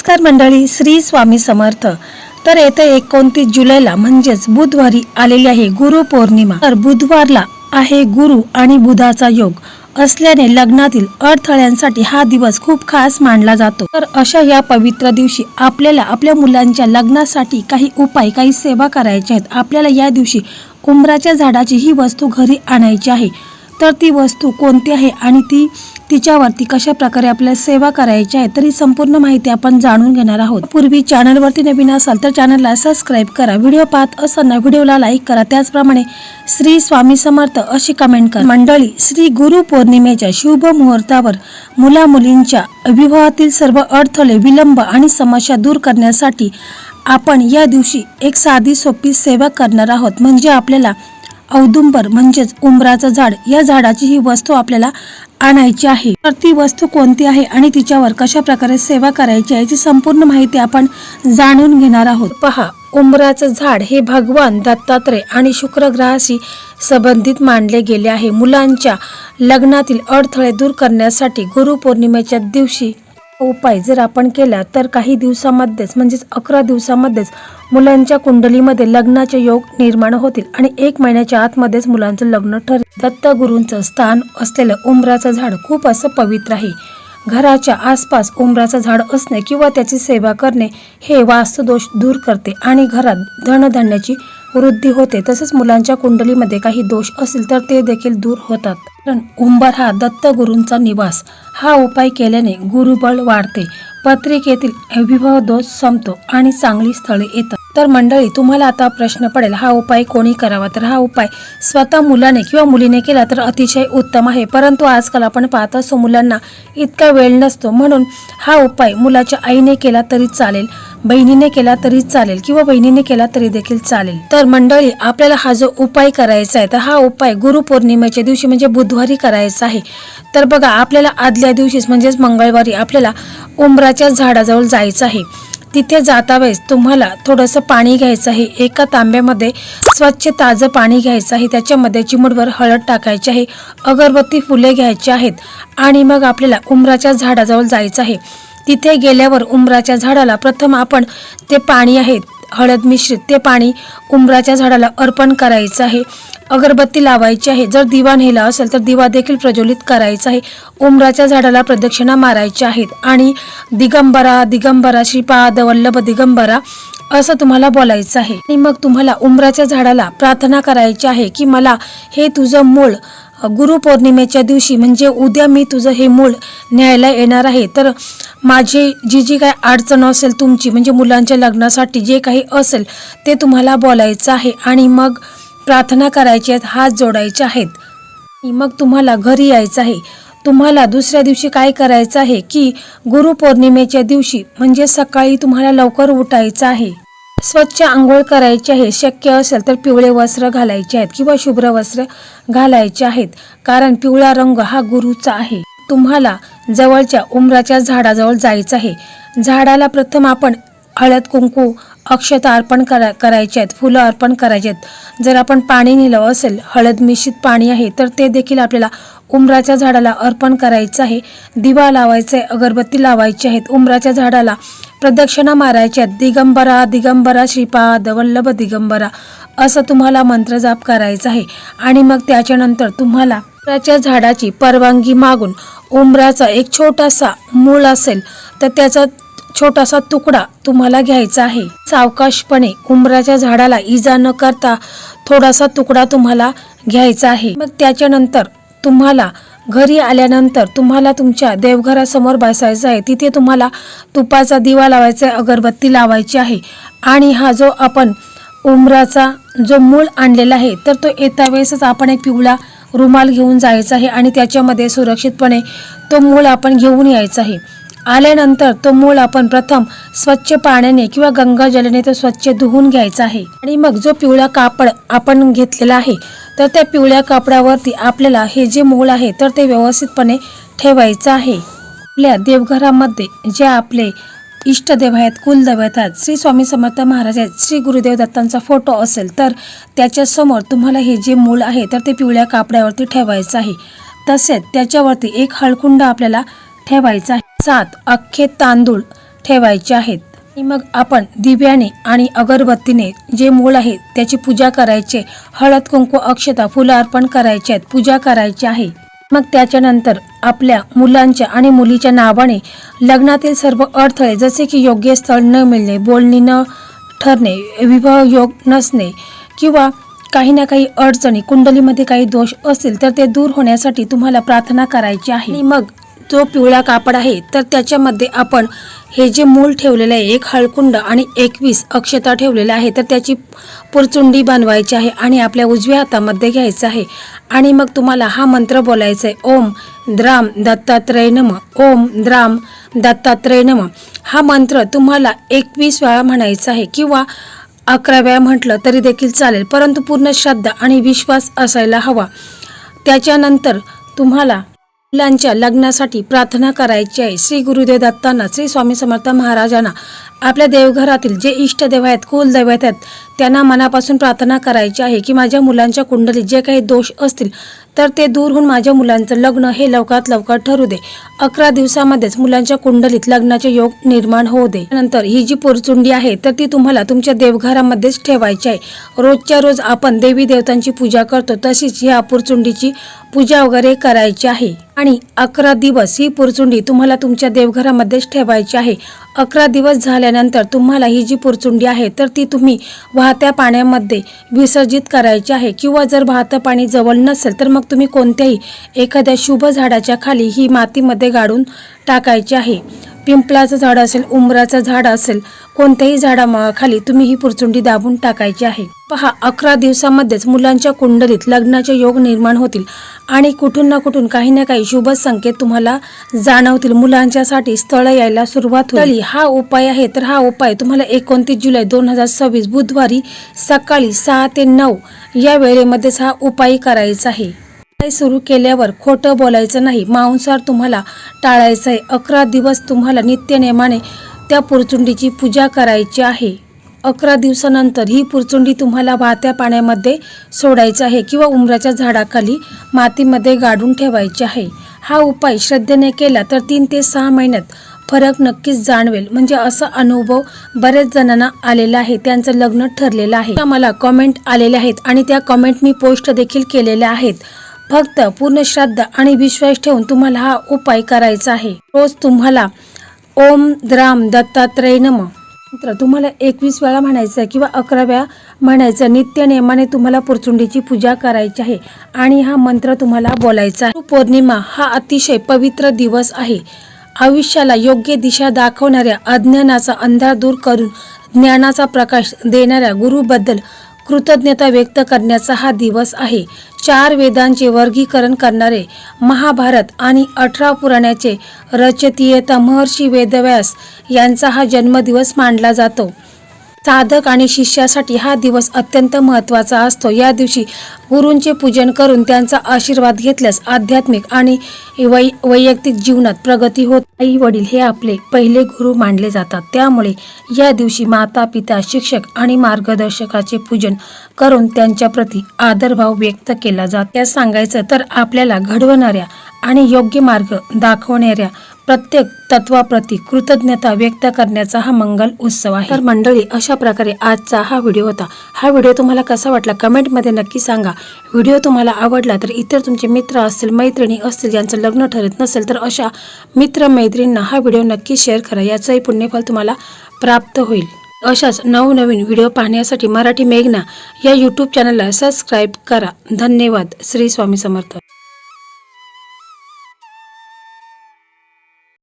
नमस्कार मंडळी, श्री स्वामी समर्थ। तर येत्या 29 जुलैला म्हणजेच बुधवारी आलेली आहे गुरुपौर्णिमा। तर बुधवारला आहे गुरु आणि बुधाचा योग असल्याने लग्नातील अडथळ्यांसाठी हा दिवस खूप खास मानला जातो। तर अशा या पवित्र दिवशी आपल्याला आपल्या मुलांच्या लग्नासाठी काही उपाय, काही सेवा करायच्या आहेत। आपल्याला या दिवशी उंबराच्या झाडाची ही वस्तू घरी आणायची आहे। तर ती वस्तू कोणती आहे आणि तिच्यावरती कशा प्रकारे आपल्याला सेवा करायची आहे, तरी संपूर्ण माहिती आपण जाणून घेणार आहोत। पूर्वी चॅनलवरती नवीन असाल तर चॅनलला सबस्क्राइब करा, व्हिडिओ पाहत असताना व्हिडिओला लाईक करा, त्याचप्रमाणे श्री स्वामी समर्थ अशी कमेंट करा। मंडळी, श्री गुरु पौर्णिमेच्या शुभ मुहूर्तावर मुला मुलींच्या विवाहातील सर्व अडथळे, विलंब आणि समस्या दूर करण्यासाठी आपण या दिवशी एक साधी सोपी सेवा करणार आहोत। म्हणजे आपल्याला औदुंबर म्हणजेच उंबराचं झाड, या झाडाची ही वस्तू आपल्याला आणायची आहे। तर ती वस्तू कोणती आहे आणि तिच्यावर कशा प्रकारे सेवा करायची आहे याची संपूर्ण माहिती आपण जाणून घेणार आहोत। पहा, उंबराचं झाड हे भगवान दत्तात्रय आणि शुक्र ग्रहाशी संबंधित मानले गेले आहे। मुलांच्या लग्नातील अडथळे दूर करण्यासाठी गुरुपौर्णिमेच्या दिवशी उपाय जर आपण केला तर काही दिवसामध्येच म्हणजेच 11 दिवसामध्येच मुलांच्या कुंडलीमध्ये लग्नाचे योग निर्माण होतील आणि 1 महिन्याच्या आतमध्येच मुलांचं लग्न ठरेल। दत्तगुरूंचं स्थान असलेलं उंबराचं झाड खूप असं पवित्र आहे। घराच्या आसपास उंबराचं झाड असणे किंवा त्याची सेवा करणे हे वास्तुदोष दूर करते आणि घरात धनधान्याची वृद्धी होते। तसेच मुलांच्या कुंडलीमध्ये काही दोष असतील तर ते देखील दूर होतात। कारण उंबर हा दत्तगुरूंचा निवास, हा उपाय केल्याने गुरुबळ वाढते, पत्रिकेतील विवाह दोष संपतो आणि चांगली स्थळे येतात। तर मंडळी, तुम्हाला आता प्रश्न पडेल, हा उपाय कोणी करावा? तर हा उपाय स्वतः मुलाने किंवा मुलीने केला तर अतिशय उत्तम आहे। परंतु आजकाल आपण पाहत असतो मुलांना इतका वेळ नसतो, म्हणून हा उपाय मुलाच्या आईने केला तरी चालेल, बहिणीने केला तरी चालेल किंवा बहिणीने केला तरी देखील चालेल। तर मंडळी, आपल्याला हा जो उपाय करायचा आहे तर हा उपाय गुरुपौर्णिमेच्या दिवशी म्हणजे बुधवारी करायचा आहे। तर बघा, आपल्याला आदल्या दिवशीच म्हणजेच मंगळवारी आपल्याला उंबराच्या झाडाजवळ जायचं आहे। तिथे जाता वेळेस तुम्हाला थोडंसं पाणी घ्यायचं आहे। एका तांब्यामध्ये स्वच्छ ताजं पाणी घ्यायचं आहे, त्याच्यामध्ये चिमूटभर हळद टाकायची आहे, अगरबत्ती, फुले घ्यायची आहेत आणि मग आपल्याला उंबराच्या झाडाजवळ जायचं आहे। तिथे गेल्यावर उंबराच्या झाडाला प्रथम आपण ते पाणी आहे हळद मिश्रित, ते पाणी उंबराच्या झाडाला अर्पण करायचं आहे, अगरबत्ती लावायची आहे। जर दिवा नेला असेल तर दिवा देखील प्रज्वलित करायचा आहे। उंबराच्या झाडाला प्रदक्षिणा मारायच्या आहेत आणि दिगंबरा दिगंबरा श्रीपाद वल्लभ दिगंबरा असं तुम्हाला बोलायचं आहे। आणि मग तुम्हाला उंबराच्या झाडाला प्रार्थना करायची आहे की मला हे तुझं मूळ गुरुपौर्णिमेच्या दिवशी म्हणजे उद्या मी तुझं हे मूळ न्यायला येणार आहे। तर माझी जी काही अडचण असेल तुमची म्हणजे मुलांच्या लग्नासाठी जे काही असेल ते तुम्हाला बोलायचं आहे आणि मग प्रार्थना करायची आहेत, हात जोडायचे आहेत। मग तुम्हाला घरी यायचं आहे। तुम्हाला दुसऱ्या दिवशी काय करायचं आहे की गुरुपौर्णिमेच्या दिवशी म्हणजे सकाळी तुम्हाला लवकर उठायचं आहे, स्वच्छ आंघोळ करायची आहे, शक्य असेल तर पिवळे वस्त्र घालायचे आहेत किंवा शुभ्र वस्त्र घालायचे आहेत, कारण पिवळा रंग हा गुरुचा आहे। तुम्हाला जवळच्या उंबराच्या झाडाजवळ जायचं आहे। झाडाला प्रथम आपण हळद कुंकू अक्षता अर्पण करायचे आहेत, फुलं अर्पण करायचे आहेत। जर आपण पाणी नेलं असेल, हळद मिश्रित पाणी आहे, तर ते देखील आपल्याला उंबराच्या झाडाला अर्पण करायचं आहे। दिवा लावायचा आहे, अगरबत्ती लावायची आहेत, उंबराच्या झाडाला प्रदक्षिणा मारायच्या आहेत, दिगंबरा दिगंबरा श्रीपाद वल्लभ दिगंबरा असं तुम्हाला मंत्र जाप करायचा आहे। आणि मग त्याच्यानंतर तुम्हाला उंबराच्या झाडाची परवानगी मागून उंबराचा एक छोटासा मूळ असेल तर त्याचा छोटासा तुकडा तुम्हाला घ्यायचा आहे। सावकाशपणे उंबराच्या झाडाला इजा न करता थोडासा तुकडा तुम्हाला घ्यायचा आहे। मग त्याच्यानंतर तुम्हाला घरी आल्यानंतर तुम्हाला तुमच्या देवघरासमोर बसायचं आहे। तिथे तुम्हाला तुपाचा दिवा लावायचा आहे, अगरबत्ती लावायची आहे आणि हा जो आपण उंबराचा जो मूळ आणलेला आहे तर तो येता वेळेसच आपण एक पिवळा रुमाल घेऊन जायचा आहे आणि त्याच्यामध्ये सुरक्षितपणे तो मूळ आपण घेऊन यायचा आहे। आल्यानंतर तो मूळ आपण प्रथम स्वच्छ पाण्याने किंवा गंगाजलाने तो स्वच्छ धुवून घ्यायचा आहे आणि मग जो पिवळा कापड आपण घेतलेला आहे तर त्या पिवळ्या कापडावरती आपल्याला हे जे मूळ आहे तर ते व्यवस्थितपणे ठेवायचं आहे। आपल्या देवघरामध्ये जे आपले इष्टदेव आहेत, कुलदेव आहेत, श्री स्वामी समर्थ महाराज आहेत, श्री गुरुदेव दत्तांचा फोटो असेल तर त्याच्यासमोर तुम्हाला हे जे मूळ आहे तर ते पिवळ्या कापडावरती ठेवायचं आहे। तसेच त्याच्यावरती एक हळकुंड आपल्याला ठेवायचा आहे। 7 अख्खे तांदूळ ठेवायचे आहेत. आणि मग आपण दिव्याने आणि अगरबत्तीने जे मूळ आहे त्याची पूजा करायचे. हळद कुंकू अक्षता फुलं अर्पण करायचे आहेत, पूजा करायची आहे. मग त्याच्यानंतर आपल्या मुलांच्या आणि मुलीच्या नावाने लग्नातील सर्व अडथळे जसे की योग्य स्थळ न मिळणे, बोलणी न ठरणे, विवाह योग नसणे किंवा काही ना काही अडचणी, कुंडलीमध्ये काही दोष असतील तर ते दूर होण्यासाठी तुम्हाला प्रार्थना करायची आहे. आणि मग जो पिवळा कापड आहे तर त्याच्यामध्ये आपण हे जे मूल ठेवलेलं आहे, एक हळकुंड आणि 21 अक्षता ठेवलेल्या आहे, तर त्याची पुरचुंडी बनवायची आहे आणि आपल्या उजव्या हातामध्ये घ्यायचं आहे. आणि मग तुम्हाला हा मंत्र बोलायचा आहे, ओम द्राम दत्तात्रय नमः, ओम द्राम दत्तात्रय नमः. हा मंत्र तुम्हाला 21 वेळा म्हणायचा आहे किंवा 11 वेळा म्हटलं तरी देखील चालेल, परंतु पूर्ण श्रद्धा आणि विश्वास असायला हवा. त्याच्यानंतर तुम्हाला मुलांच्या लग्नासाठी प्रार्थना करायची आहे. श्री गुरुदेव दत्तांना, श्री स्वामी समर्थ महाराजांना, आपल्या देवघरातील जे इष्टदेव आहेत, कुलदैवत आहेत, त्यांना मनापासून प्रार्थना करायची आहे की माझ्या मुलांच्या कुंडलीत जे काही दोष असतील तर ते दूर होऊन माझ्या मुलांचं लग्न हे लवकरात लवकर ठरू दे. 11 दिवसामध्येच मुलांच्या कुंडलीत लग्नाचे योग निर्माण होऊ दे. नंतर ही जी पुरचुंडी आहे तर ती तुम्हाला तुमच्या देवघरामध्येच ठेवायची आहे. रोजच्या रोज आपण देवी देवतांची पूजा करतो तशीच ह्या पुरचुंडीची पूजा वगैरे करायची आहे. आणि 11 दिवस ही पुरचुंडी तुम्हाला तुमच्या देवघरामध्येच ठेवायची आहे. 11 दिवस झाल्यानंतर तुम्हाला ही जी पुरचुंडी आहे तर ती तुम्ही वाहत्या पाण्यामध्ये विसर्जित करायची आहे किंवा जर वाहतं पाणी जवळ नसेल तर मग तुम्ही कोणत्याही एखाद्या शुभ झाडाच्या खाली ही मातीमध्ये गाडून टाकायची आहे. पिंपळाचं झाड असेल, उंबराचं झाड असेल, कोणत्याही झाडाखाली तुम्ही ही पुरचुंडी दाबून टाकायची आहे. पहा, 11 दिवसामध्येच मुलांच्या कुंडलीत लग्नाचे योग निर्माण होतील आणि कुठून ना कुठून काही ना काही शुभ संकेत तुम्हाला जाणवतील. मुलांच्यासाठी स्थळ यायला सुरुवात होईल. हा उपाय आहे तर हा उपाय तुम्हाला 29 जुलै 2026 बुधवारी सकाळी 6 ते 9 या वेळेमध्येच हा उपाय करायचा आहे. सुरू केल्यावर खोटं बोलायचं नाही, मांसाहार तुम्हाला टाळायचं आहे. 11 दिवस तुम्हाला नित्यनेमाने त्या पुरचुंडीची पूजा करायची आहे. 11 दिवसानंतर ही पुरचुंडी तुम्हाला वाहत्या पाण्यामध्ये सोडायचं आहे किंवा उंबराच्या झाडाखाली मातीमध्ये गाडून ठेवायची आहे. हा उपाय श्रद्धेने केला तर 3 ते 6 महिन्यात फरक नक्कीच जाणवेल. म्हणजे असा अनुभव बरेच जणांना आलेला आहे, त्यांचं लग्न ठरलेलं आहे. मला कमेंट आलेले आहेत आणि त्या कमेंट मी पोस्ट देखील केलेल्या आहेत. फक्त पूर्ण श्रद्धा आणि विश्वास ठेवून तुम्हाला हा उपाय करायचा आहे. रोज तुम्हाला ओम द्राम दत्तात्रय नमः तुम्हाला 21 वेळा म्हणायचं आहे किंवा 11 वेळा म्हणायचं. नित्य नेमाने तुम्हाला पुरचुंडीची पूजा करायची आहे आणि हा मंत्र तुम्हाला बोलायचा आहे. पौर्णिमा हा अतिशय पवित्र दिवस आहे. आयुष्याला योग्य दिशा दाखवणाऱ्या, अज्ञानाचा अंधार दूर करून ज्ञानाचा प्रकाश देणाऱ्या गुरुबद्दल कृतज्ञता व्यक्त करण्याचा हा दिवस आहे. 4 वेदांचे वर्गीकरण करणारे महाभारत आणि 18 पुराणाचे रचयिता महर्षी वेदव्यास यांचा हा जन्मदिवस मानला जातो. साधक आणि शिष्यासाठी हा दिवस अत्यंत महत्त्वाचा असतो. या दिवशी गुरूंचे पूजन करून त्यांचा आशीर्वाद घेतल्यास आध्यात्मिक आणि वैयक्तिक जीवनात प्रगती होत. आई वडील हे आपले पहिले गुरु मानले जातात. त्यामुळे या दिवशी माता पिता, शिक्षक आणि मार्गदर्शकाचे पूजन करून त्यांच्या प्रती आदरभाव व्यक्त केला जातो. त्या सांगायचं तर आपल्याला घडवणाऱ्या आणि योग्य मार्ग दाखवणाऱ्या प्रत्येक तत्वाप्रती कृतज्ञता व्यक्त करण्याचा हा मंगल उत्सव आहे. तर मंडळी, अशा प्रकारे आजचा हा व्हिडिओ होता. हा व्हिडिओ तुम्हाला कसा वाटला कमेंटमध्ये नक्की सांगा. व्हिडिओ तुम्हाला आवडला तर इतर तुमचे मित्र असतील, मैत्रिणी असतील ज्यांचं लग्न ठरत नसेल तर अशा मित्र मैत्रिणींना हा व्हिडिओ नक्की शेअर करा. याचंही पुण्यफल तुम्हाला प्राप्त होईल. अशाच नवनवीन व्हिडिओ पाहण्यासाठी मराठी मेघना या यूट्यूब चॅनलला सबस्क्राईब करा. धन्यवाद. श्री स्वामी समर्थ.